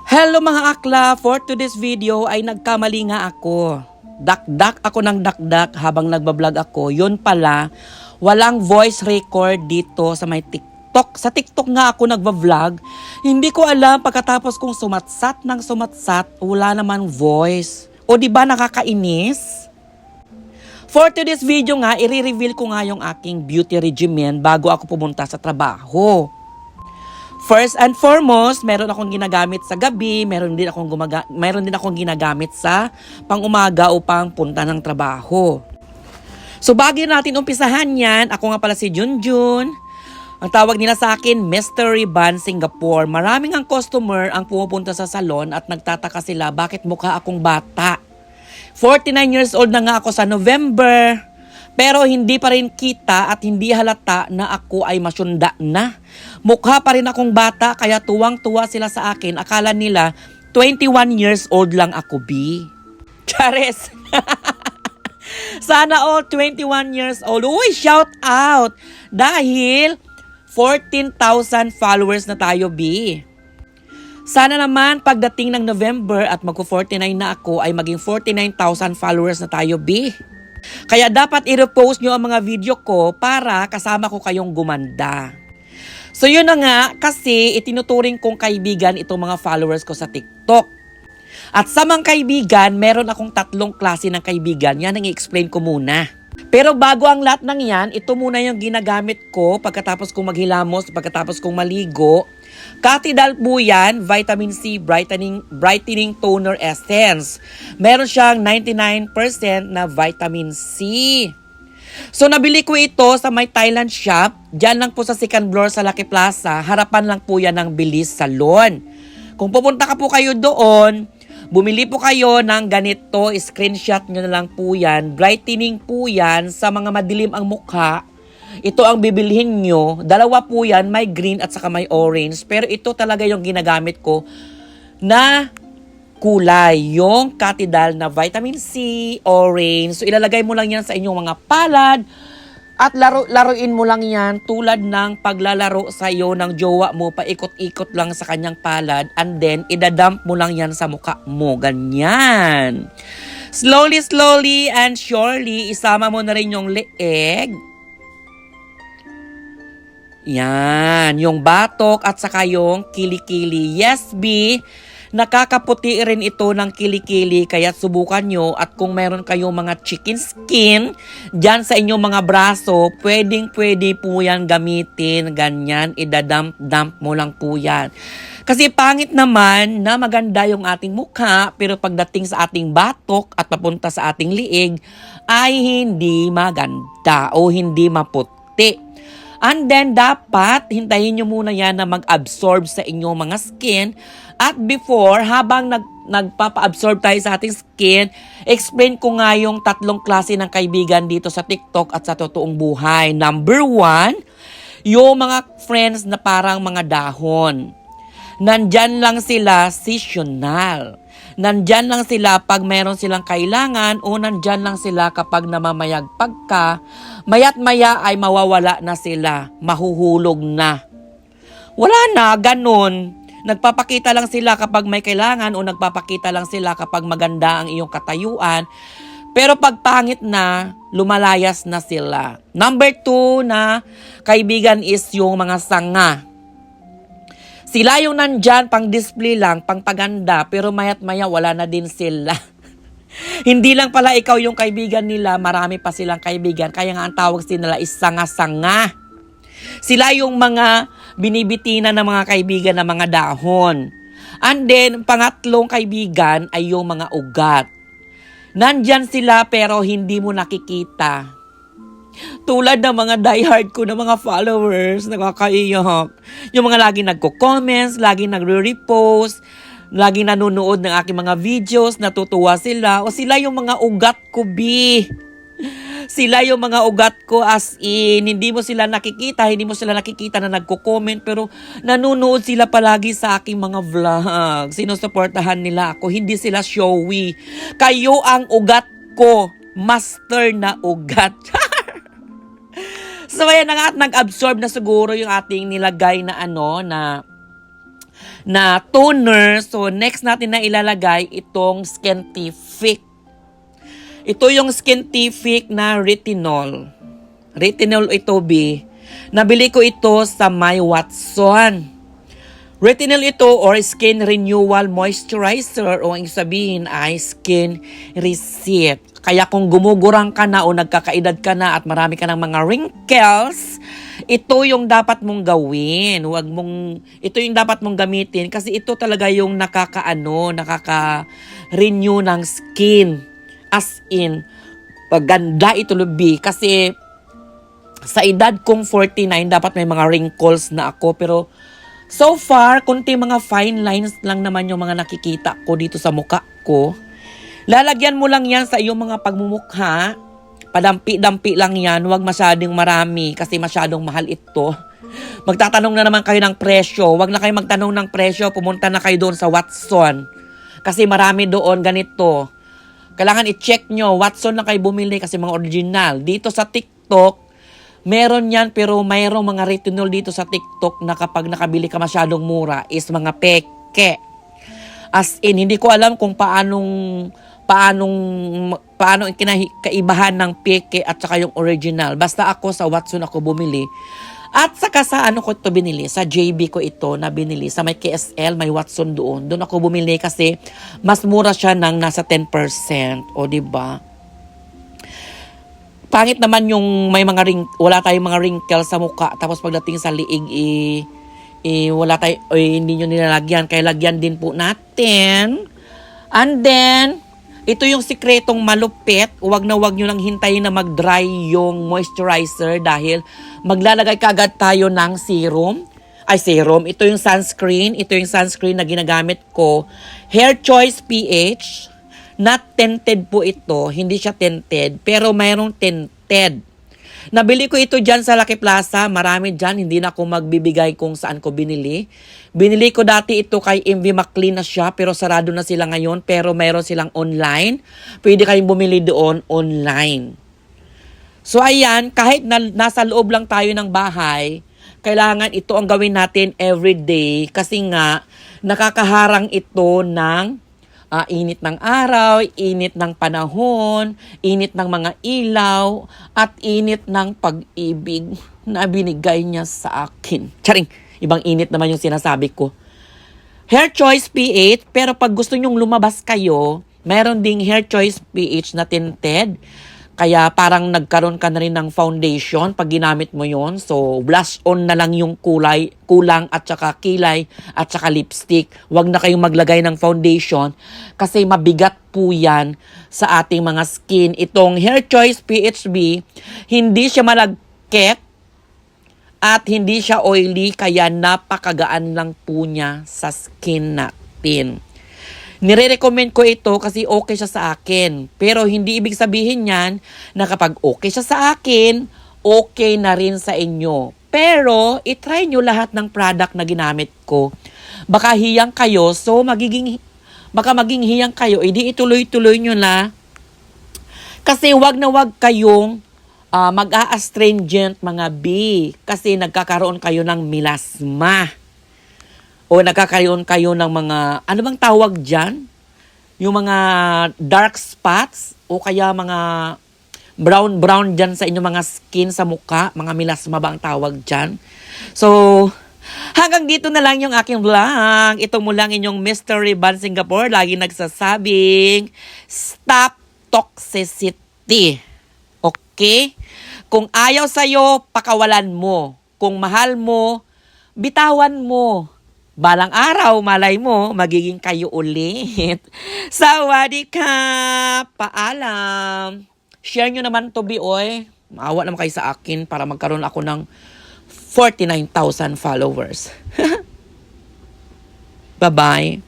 Hello mga akla! For today's video ay nagkamali nga ako. Dakdak ako ng dakdak habang nagbablog ako. Yun pala, walang voice record dito sa may TikTok. Sa TikTok nga ako nagbablog. Hindi ko alam pagkatapos kong sumatsat ng sumatsat, wala namang voice. O diba nakakainis? For today's video nga, i-reveal ko nga yung aking beauty regimen bago ako pumunta sa trabaho. First and foremost, meron akong ginagamit sa gabi, meron din akong ginagamit sa pang-umaga upang punta ng trabaho. So bago natin umpisahan yan, ako nga pala si Junjun. Ang tawag nila sa akin, Mystery Ban Singapore. Maraming ang customer ang pumupunta sa salon at nagtataka sila bakit mukha akong bata. 49 years old na nga ako sa November. Pero hindi pa rin kita at hindi halata na ako ay masyunda na. Mukha pa rin akong bata kaya tuwang-tuwa sila sa akin. Akala nila 21 years old lang ako, B. Chares! Sana all 21 years old. Uy, shout out! Dahil 14,000 followers na tayo, B. Sana naman pagdating ng November at magko-49 na ako ay maging 49,000 followers na tayo, B. Kaya dapat i-repost nyo ang mga video ko para kasama ko kayong gumanda. So yun na nga, kasi itinuturing kong kaibigan itong mga followers ko sa TikTok. At sa mga kaibigan, meron akong 3 klase ng kaibigan. Yan ang i-explain ko muna. Pero bago ang lahat ng yan, ito muna yung ginagamit ko pagkatapos kong maghilamos, pagkatapos kong maligo. Catidal po yan, Vitamin C Brightening Toner Essence. Meron siyang 99% na Vitamin C. So nabili ko ito sa may Thailand shop. Diyan lang po sa second floor sa Lucky Plaza. Harapan lang po yan ng Bilis Salon. Kung pupunta ka po kayo doon, bumili po kayo ng ganito, screenshot nyo na lang po yan. Brightening po yan sa mga madilim ang mukha. Ito ang bibilhin nyo. 2 po yan, may green at saka may orange. Pero ito talaga yung ginagamit ko na kulay. Yung Catidal na Vitamin C, orange. So ilalagay mo lang yan sa inyong mga palad. At laruin mo lang yan tulad ng paglalaro sa iyo ng jowa mo. Paikot-ikot lang sa kanyang palad. And then, idadump mo lang yan sa mukha mo. Ganyan. Slowly and surely, isama mo na rin yung leeg. Yan, yung batok at saka yung kilikili. Yes, B, nakakaputi rin ito ng kilikili kaya subukan nyo at kung meron kayong mga chicken skin dyan sa inyong mga braso, pwede po yan gamitin. Ganyan, idadump mo lang po yan. Kasi pangit naman na maganda yung ating mukha pero pagdating sa ating batok at papunta sa ating liig ay hindi maganda o hindi maputi. And then, dapat hintayin nyo muna yan na mag-absorb sa inyong mga skin. At before, habang nagpapa-absorb tayo sa ating skin, explain ko nga yung 3 klase ng kaibigan dito sa TikTok at sa totoong buhay. Number 1, yung mga friends na parang mga dahon. Nandyan lang sila seasonal. Nandyan lang sila pag meron silang kailangan o nandyan lang sila kapag namamayagpag ka. Maya't maya ay mawawala na sila, mahuhulog na. Wala na, ganun. Nagpapakita lang sila kapag may kailangan o nagpapakita lang sila kapag maganda ang iyong katayuan. Pero pag pangit na, lumalayas na sila. Number 2 na kaibigan is yung mga sanga. Sila yung nandyan, pang display lang, pang paganda, pero maya't maya wala na din sila. Hindi lang pala ikaw yung kaibigan nila, marami pa silang kaibigan, kaya nga ang tawag nila is sanga-sanga. Sila yung mga binibitinan ng mga kaibigan ng mga dahon. And then, pangatlong kaibigan ay yung mga ugat. Nandyan sila pero hindi mo nakikita. Tulad ng mga diehard ko ng mga followers, nakakaiyak. Yung mga laging nagko-comments, laging nagre-repost, laging nanonood ng aking mga videos, natutuwa sila. O sila yung mga ugat ko, B. Sila yung mga ugat ko as in, hindi mo sila nakikita na nagko-comment, pero nanonood sila palagi sa aking mga vlog. Sinusuportahan nila ako, hindi sila showy. Kayo ang ugat ko, master na ugat. So ayan na nga at nag-absorb na siguro yung ating nilagay na na toner. So, next natin na ilalagay itong Skintific. Ito yung Skintific na retinol. Retinol ito, B. Nabili ko ito sa My Watson. Retinol ito or Skin Renewal Moisturizer o ang sabihin ay Skin Reset. Kaya kung gumugurang ka na o nagkakaedad ka na at marami ka ng mga wrinkles, ito yung dapat mong gawin. Ito yung dapat mong gamitin kasi ito talaga yung nakaka-renew ng skin. As in, paganda ito, Lubi. Kasi sa edad kong 49, dapat may mga wrinkles na ako. Pero so far, kunti mga fine lines lang naman yung mga nakikita ko dito sa mukha ko. Lalagyan mo lang yan sa iyong mga pagmumukha. Padampi-dampi lang yan. Huwag masyadong marami kasi masyadong mahal ito. Magtatanong na naman kayo ng presyo. Huwag na kayo magtanong ng presyo. Pumunta na kayo doon sa Watson. Kasi marami doon ganito. Kailangan i-check nyo. Watson na kayo bumili kasi mga original. Dito sa TikTok, meron yan pero mayroong mga retinol dito sa TikTok na kapag nakabili ka masyadong mura is mga peke. As in, hindi ko alam kung paano kaibahan ng peke at saka yung original. Basta ako sa Watson ako bumili. At saka sa ano ko ito binili? Sa JB ko ito na binili. Sa may KSL, may Watson doon. Doon ako bumili kasi mas mura siya ng nasa 10%. O diba? Pangit naman yung may mga wala tayong mga wrinkles sa mukha. Tapos pagdating sa liig, hindi nyo nilalagyan. Kaya lagyan din po natin. And then, ito yung sikretong malupit. Huwag nyo lang hintayin na mag-dry yung moisturizer dahil maglalagay kaagad tayo ng serum. Ito yung sunscreen. Ito yung sunscreen na ginagamit ko. Hair Choice PH. Not tinted po ito. Hindi siya tinted. Pero mayroong tinted. Nabili ko ito dyan sa Lucky Plaza. Marami dyan. Hindi na ako magbibigay kung saan ko binili. Binili ko dati ito kay MV McLean na siya. Pero sarado na sila ngayon. Pero mayroon silang online. Pwede kayong bumili doon online. So ayan, kahit nasa loob lang tayo ng bahay, kailangan ito ang gawin natin everyday. Kasi nga, nakakaharang ito ng init ng araw, init ng panahon, init ng mga ilaw, at init ng pag-ibig na binigay niya sa akin. Charing, ibang init naman yung sinasabi ko. Hair Choice PH, pero pag gusto nyong lumabas kayo, meron ding Hair Choice PH na tinted. Kaya parang nagkaroon ka na rin ng foundation pag ginamit mo yon. So, blush on na lang yung kulang at saka kilay at saka lipstick. Huwag na kayong maglagay ng foundation kasi mabigat po yan sa ating mga skin. Itong Hair Choice PHB, hindi siya malagkit at hindi siya oily kaya napakagaan lang po niya sa skin natin. Nire-recommend ko ito kasi okay siya sa akin. Pero hindi ibig sabihin yan na kapag okay siya sa akin, okay na rin sa inyo. Pero, itry nyo lahat ng product na ginamit ko. Baka hiyang kayo, baka maging hiyang kayo, edi ituloy-tuloy nyo na. Kasi wag na wag kayong mag-a-astringent mga B. Kasi nagkakaroon kayo ng melasma. O nagkakaroon kayo ng mga, ano bang tawag dyan? Yung mga dark spots o kaya mga brown dyan sa inyong mga skin sa mukha. Mga melasma ba ang tawag dyan? So, hanggang dito na lang yung aking vlog. Ito mo lang inyong Mystery Ban Singapore. Lagi nagsasabing, stop toxicity. Okay? Kung ayaw sa'yo, pakawalan mo. Kung mahal mo, bitawan mo. Balang araw, malay mo, magiging kayo ulit. Sawadika! Paalam! Share nyo naman to, Bioy. Maawa naman kayo sa akin para magkaroon ako ng 49,000 followers. Bye-bye!